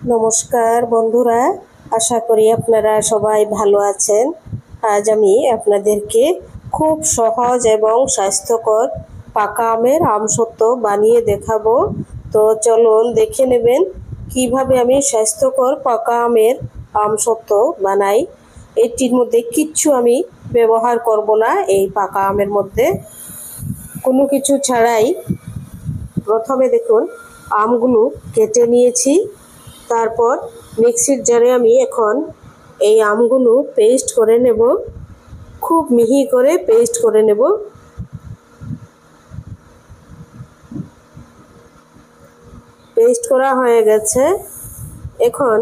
নমস্কার বন্ধুরা, আশা করি আপনারা সবাই ভালো আছেন। আজ আমি আপনাদেরকে খুব সহজ এবং স্বাস্থ্যকর পাকা আমের আমসত্ত্ব বানিয়ে দেখাবো। তো চলুন দেখে নেবেন কিভাবে আমি স্বাস্থ্যকর পাকা আমের আমসত্ত্ব বানাই। এটির মধ্যে কিচ্ছু আমি ব্যবহার করব না। এই পাকা আমের মধ্যে কোনো কিছু ছাড়াই প্রথমে দেখুন আমগুলো কেটে নিয়েছি। তারপর মিক্সির জারে আমি এখন এই আমগুলো পেস্ট করে নেব, খুব মিহি করে পেস্ট করে নেব। পেস্ট করা হয়ে গেছে। এখন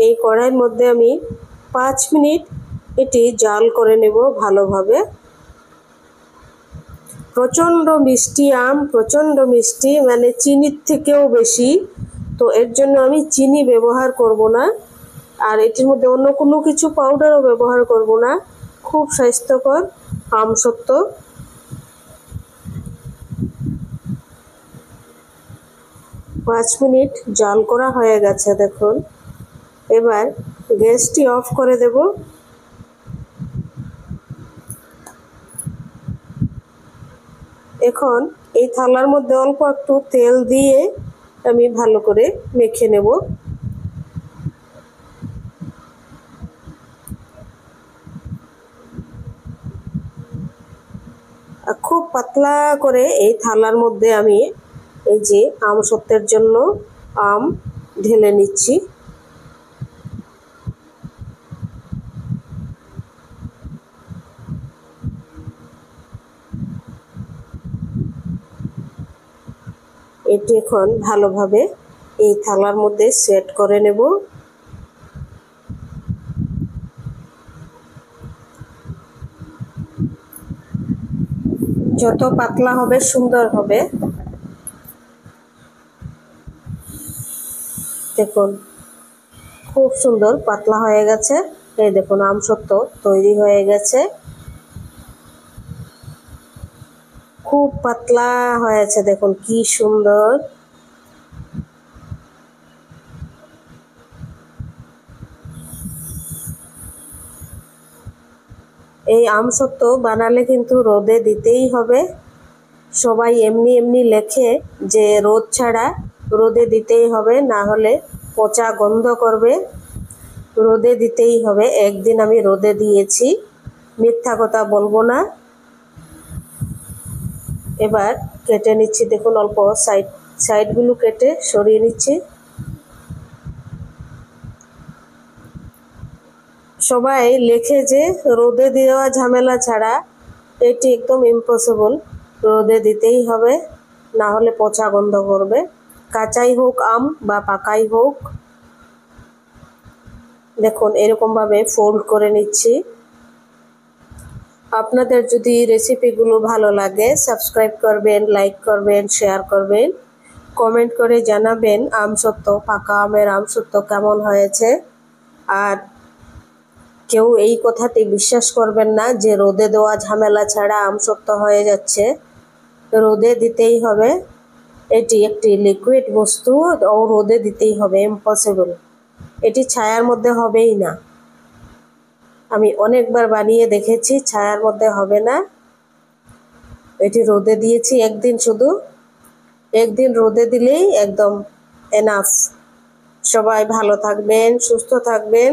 এই কড়াইয়ের মধ্যে আমি 5 মিনিট এটি জাল করে নেব ভালোভাবে। প্রচণ্ড মিষ্টি আম, প্রচণ্ড মিষ্টি, মানে চিনির থেকেও বেশি। তো এর জন্য আমি চিনি ব্যবহার করব না, আর এটির মধ্যে অন্য কোনো কিছু পাউডারও ব্যবহার করব না। খুব স্বাস্থ্যকর আমসত্ত্ব। 5 মিনিট জাল করা হয়ে গেছে দেখুন। এবার গ্যাসটি অফ করে দেব। এখন এই থালার মধ্যে অল্প একটু তেল দিয়ে আমি ভালো করে মেখে নেব। খুব পাতলা করে এই থালার মধ্যে আমি এই যে আমসত্ত্বের জন্য আম ঢেলে নিচ্ছি। এটি এখন ভালোভাবে এই থালার মধ্যে সেট করে নেব। যত পাতলা হবে সুন্দর হবে। দেখুন খুব সুন্দর পাতলা হয়ে গেছে। এই দেখুন আমসত্ত্ব তৈরি হয়ে গেছে। খুব পাতলা হয়েছে, দেখুন কি সুন্দর। এই আমসত্ত্ব বানালে কিন্তু রোদে দিতেই হবে। সবাই এমনি এমনি লেখে যে রোদ ছাড়া রোদে দিতেই হবে, না হলে পচা গন্ধ করবে। রোদে দিতেই হবে। একদিন আমি রোদে দিয়েছি, মিথ্যা কথা বলবো না। এবার কেটে নিচ্ছি, দেখুন অল্প সাইডগুলো কেটে সরিয়ে নিচ্ছি। সবাই লেখে যে রোদে দেওয়া ঝামেলা ছাড়া, এটি একদম ইম্পসিবল। রোদে দিতেই হবে, না হলে পচা গন্ধ করবে। কাঁচাই হোক আম বা পাকাই হোক। দেখুন এরকমভাবে ফোল্ড করে নিচ্ছি। আপনাদের যদি রেসিপিগুলো ভালো লাগে সাবস্ক্রাইব করবেন, লাইক করবেন, শেয়ার করবেন, কমেন্ট করে জানাবেন আমসত্ত্ব, পাকা আমের আমসত্ত্ব কেমন হয়েছে। আর কেউ এই কথাটি বিশ্বাস করবেন না যে রোদে দেওয়া ঝামেলা ছাড়া আমসত্ত্ব হয়ে যাচ্ছে। রোদে দিতেই হবে। এটি একটি লিকুইড বস্তু, ও রোদে দিতেই হবে, ইম্পসিবল। এটি ছায়ার মধ্যে হবেই না। আমি অনেকবার বানিয়ে দেখেছি, ছায়ার মধ্যে হবে না। এটি রোদে দিয়েছি একদিন, শুধু একদিন রোদে দিলেই একদম এনাফ। সবাই ভালো থাকবেন, সুস্থ থাকবেন।